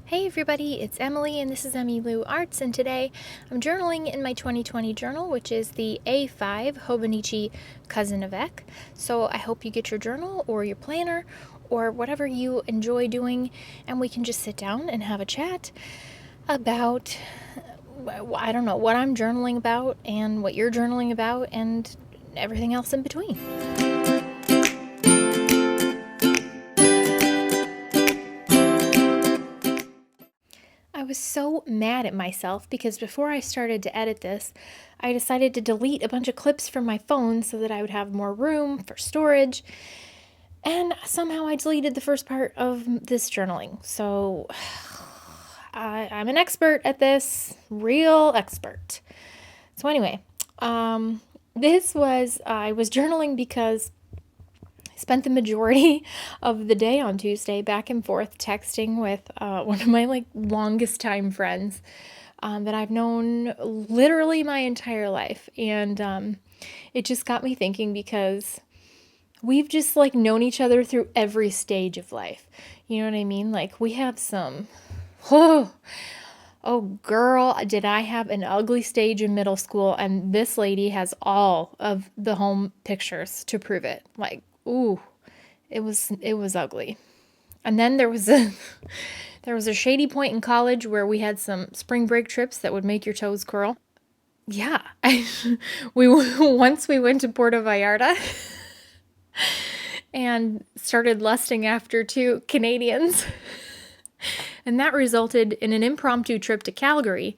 Hey everybody, it's Emily and this is EmiLou Arts, and today I'm journaling in my 2020 journal, which is the A5 Hobonichi cousin Avec. So I hope you get your journal or your planner or whatever you enjoy doing, and we can just sit down and have a chat about, I don't know, what I'm journaling about and what you're journaling about and everything else in between. I was so mad at myself because before I started to edit this, I decided to delete a bunch of clips from my phone so that I would have more room for storage. And somehow I deleted the first part of this journaling. So I'm an expert at this, real expert. So anyway, I was journaling because I spent the majority of the day on Tuesday back and forth texting with one of my longest time friends that I've known literally my entire life. And it just got me thinking because we've just known each other through every stage of life. You know what I mean? We have some, oh girl, did I have an ugly stage in middle school, and this lady has all of the home pictures to prove it. Ooh, it was ugly. And then there was a shady point in college where we had some spring break trips that would make your toes curl. Yeah, once we went to Puerto Vallarta and started lusting after two Canadians. And that resulted in an impromptu trip to Calgary,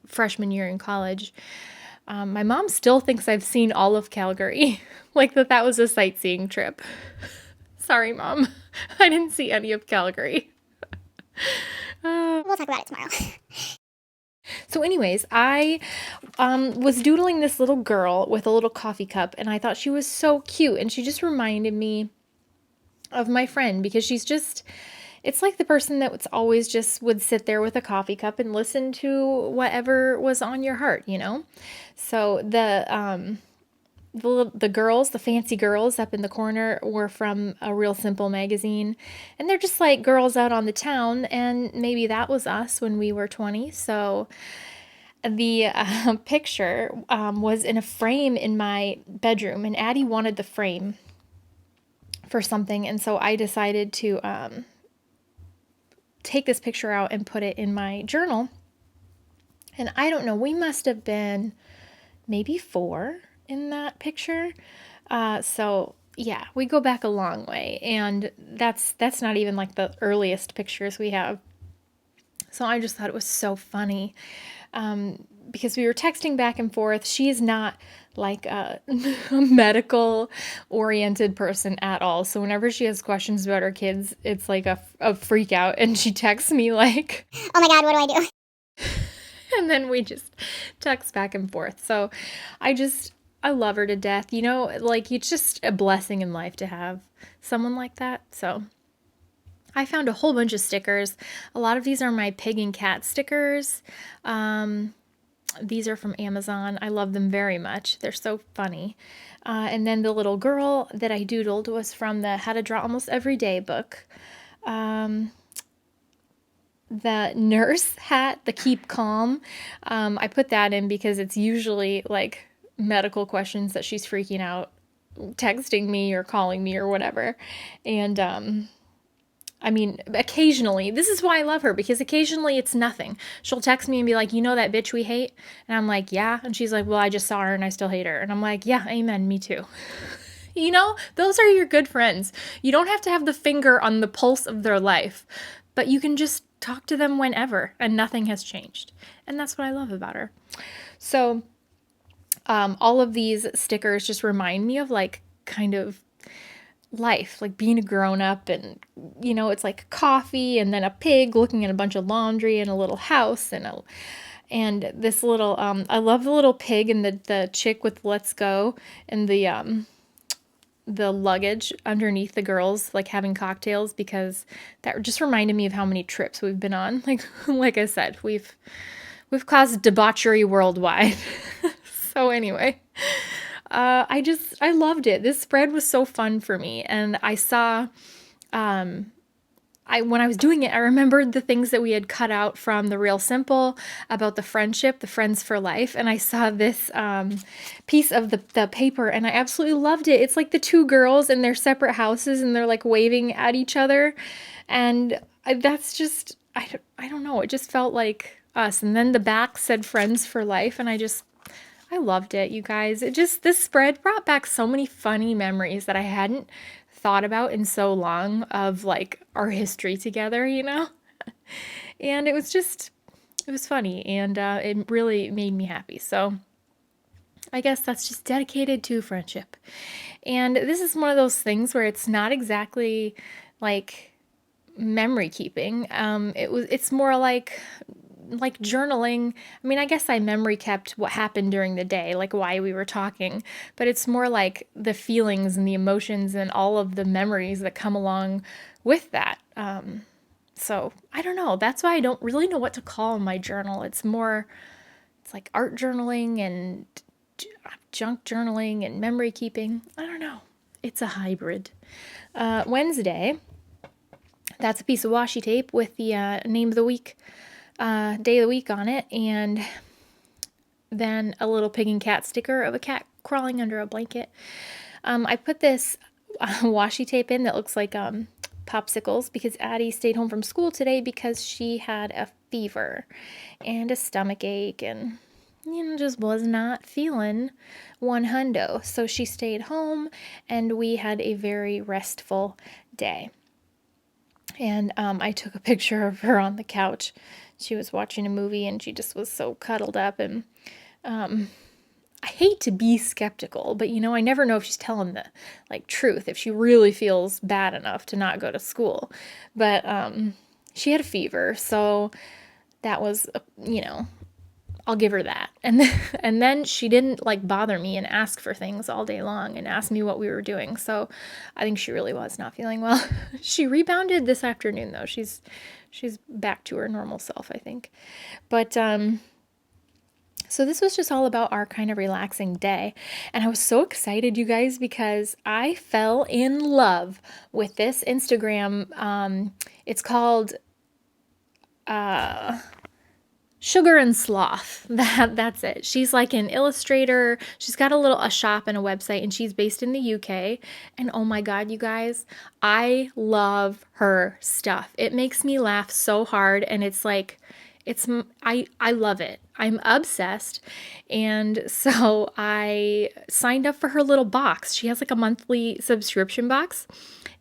freshman year in college. My mom still thinks I've seen all of Calgary, that was a sightseeing trip. Sorry, Mom. I didn't see any of Calgary. We'll talk about it tomorrow. So anyways, I was doodling this little girl with a little coffee cup, and I thought she was so cute, and she just reminded me of my friend because it's like the person that always just would sit there with a coffee cup and listen to whatever was on your heart, you know? So the girls, the fancy girls up in the corner, were from a Real Simple magazine, and they're just like girls out on the town, and maybe that was us when we were 20. So the picture was in a frame in my bedroom, and Addie wanted the frame for something, and so I decided to take this picture out and put it in my journal. And I don't know, we must have been maybe 4 in that picture. So yeah, we go back a long way, and that's not even the earliest pictures we have. So I just thought it was so funny because we were texting back and forth. She is not a medical oriented person at all. So whenever she has questions about her kids, it's like a freak out, and she texts me oh my God, what do I do? And then we just text back and forth. So I love her to death. You know, it's just a blessing in life to have someone like that. So I found a whole bunch of stickers. A lot of these are my pig and cat stickers. These are from Amazon. I love them very much. They're so funny. And then the little girl that I doodled was from the How to Draw Almost Every Day book. The nurse hat, the Keep Calm, I put that in because it's usually medical questions that she's freaking out, texting me or calling me or whatever. And I mean, occasionally, this is why I love her, because occasionally it's nothing. She'll text me and be like, you know that bitch we hate? And I'm like, yeah. And she's like, well, I just saw her and I still hate her. And I'm like, yeah, amen, me too. You know, those are your good friends. You don't have to have the finger on the pulse of their life, but you can just talk to them whenever, and nothing has changed. And that's what I love about her. So all of these stickers just remind me of kind of life, being a grown-up, and you know, it's coffee and then a pig looking at a bunch of laundry and a little house and this little I love the little pig and the chick with let's go and the luggage underneath the girls having cocktails, because that just reminded me of how many trips we've been on. Like I said, we've caused debauchery worldwide. So anyway, I loved it. This spread was so fun for me. And I saw when I was doing it, I remembered the things that we had cut out from the Real Simple about the friendship, the friends for life. And I saw this piece of the paper and I absolutely loved it. It's like the two girls in their separate houses and they're like waving at each other. And that's just, I don't know. It just felt like us. And then the back said friends for life. And I loved it, you guys. This spread brought back so many funny memories that I hadn't thought about in so long of like our history together, And it was funny and it really made me happy. So I guess that's just dedicated to friendship. And this is one of those things where it's not exactly like memory keeping. It's more like journaling. I mean, I guess I memory kept what happened during the day, like why we were talking, but it's more like the feelings and the emotions and all of the memories that come along with that. So I don't know. That's why I don't really know what to call my journal. It's like art journaling and junk journaling and memory keeping. I don't know. It's a hybrid. Wednesday, that's a piece of washi tape with the name of the week, day of the week on it, and then a little pig and cat sticker of a cat crawling under a blanket. I put this washi tape in that looks like popsicles because Addie stayed home from school today because she had a fever and a stomach ache and just was not feeling 100. So she stayed home and we had a very restful day. And I took a picture of her on the couch. She was watching a movie and she just was so cuddled up. And I hate to be skeptical, but I never know if she's telling the truth, if she really feels bad enough to not go to school. But she had a fever, so that was, I'll give her that. And then she didn't bother me and ask for things all day long and ask me what we were doing. So I think she really was not feeling well. She rebounded this afternoon though. She's back to her normal self, I think. But so this was just all about our kind of relaxing day. And I was so excited, you guys, because I fell in love with this Instagram. It's called Sugar and Sloth. That's it. She's like an illustrator. She's got a shop and a website, and she's based in the UK. And oh my God, you guys, I love her stuff. It makes me laugh so hard, and I love it. I'm obsessed. And so I signed up for her little box. She has a monthly subscription box.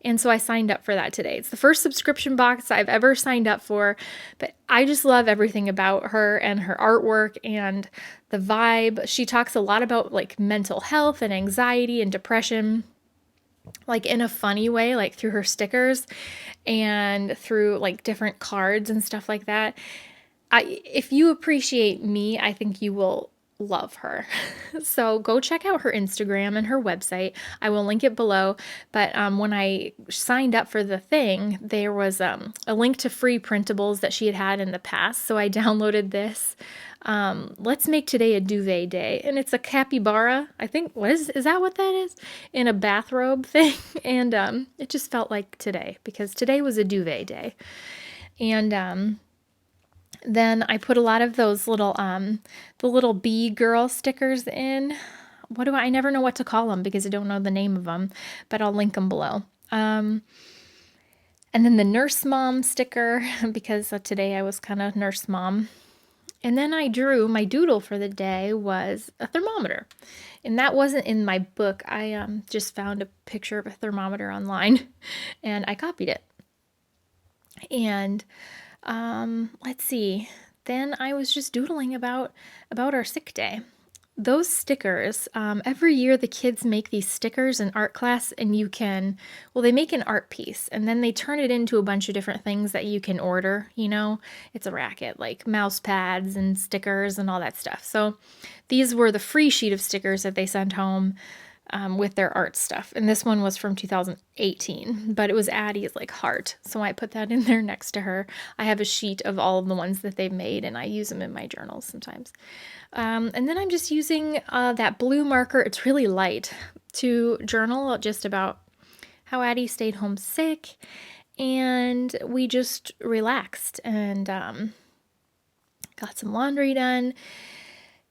And so I signed up for that today. It's the first subscription box I've ever signed up for, but I just love everything about her and her artwork and the vibe. She talks a lot about mental health and anxiety and depression, in a funny way, through her stickers and through different cards and stuff like that. If you appreciate me, I think you will love her. So go check out her Instagram and her website. I will link it below. But when I signed up for the thing, there was a link to free printables that she had in the past. So I downloaded this. Let's make today a duvet day. And it's a capybara. I think, is that what that is? In a bathrobe thing. And it just felt like today because today was a duvet day. And then I put a lot of those little, the little bee girl stickers in. I never know what to call them because I don't know the name of them, but I'll link them below. And then the nurse mom sticker because today I was kind of nurse mom. And then I drew, my doodle for the day was a thermometer. And that wasn't in my book. I just found a picture of a thermometer online and I copied it. And let's see. Then I was just doodling about our sick day. Those stickers, every year the kids make these stickers in art class and they make an art piece and then they turn it into a bunch of different things that you can order, it's a racket, like mouse pads and stickers and all that stuff. So these were the free sheet of stickers that they sent home with their art stuff. And this one was from 2018, but it was Addie's heart. So I put that in there next to her. I have a sheet of all of the ones that they've made and I use them in my journals sometimes. And then I'm just using that blue marker. It's really light to journal just about how Addie stayed home sick and we just relaxed and got some laundry done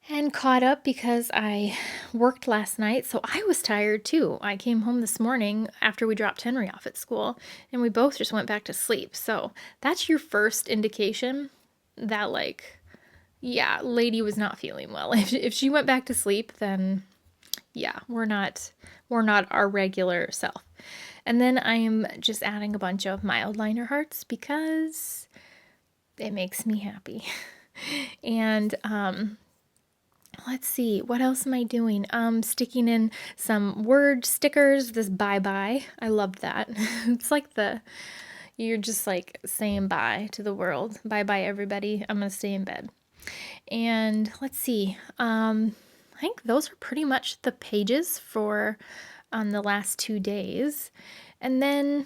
and caught up because I worked last night, so I was tired too. I came home this morning after we dropped Henry off at school, and we both just went back to sleep. So that's your first indication that, like, yeah, lady was not feeling well. If she went back to sleep, then yeah, we're not our regular self. And then I'm just adding a bunch of Mildliner hearts because it makes me happy. And let's see, what else am I doing? Sticking in some word stickers, this bye-bye. I love that. It's like you're just like saying bye to the world. Bye-bye, everybody. I'm gonna stay in bed. And let's see, I think those are pretty much the pages for the last 2 days. And then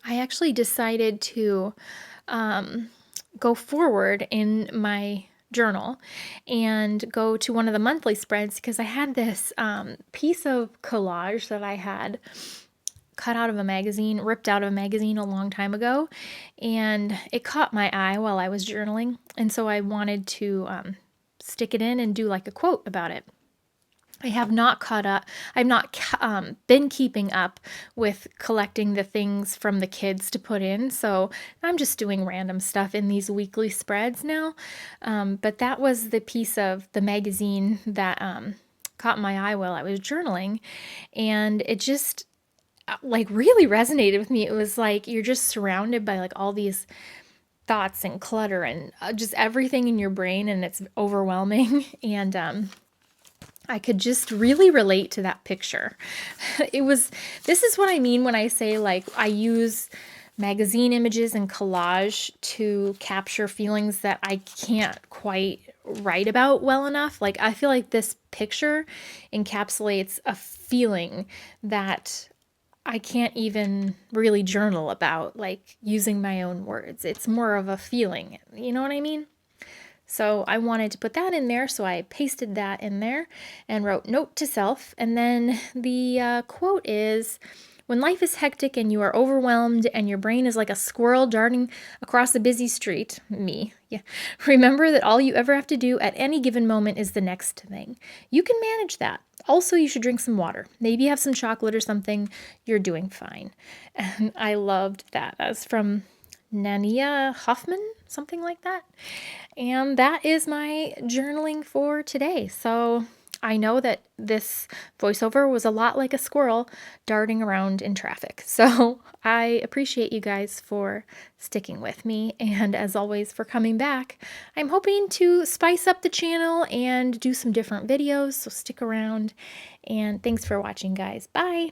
I actually decided to go forward in my journal and go to one of the monthly spreads because I had this piece of collage that I had cut out of a magazine, ripped out of a magazine a long time ago, and it caught my eye while I was journaling, and so I wanted to stick it in and do like a quote about it. I have not caught up. I've not been keeping up with collecting the things from the kids to put in, so I'm just doing random stuff in these weekly spreads now. But that was the piece of the magazine that caught my eye while I was journaling, and it just like really resonated with me. It was like you're just surrounded by like all these thoughts and clutter and just everything in your brain, and it's overwhelming. And I could just really relate to that picture. This is what I mean when I say like I use magazine images and collage to capture feelings that I can't quite write about well enough. Like I feel like this picture encapsulates a feeling that I can't even really journal about, like using my own words. It's more of a feeling, you know what I mean? So I wanted to put that in there, so I pasted that in there and wrote note to self. And then the quote is, when life is hectic and you are overwhelmed and your brain is like a squirrel darting across a busy street, remember that all you ever have to do at any given moment is the next thing. You can manage that. Also, you should drink some water. Maybe have some chocolate or something. You're doing fine. And I loved that. That's from Nania Hoffman, something like that. And that is my journaling for today. So I know that this voiceover was a lot like a squirrel darting around in traffic. So I appreciate you guys for sticking with me, and as always for coming back. I'm hoping to spice up the channel and do some different videos, so stick around, and thanks for watching, guys. Bye!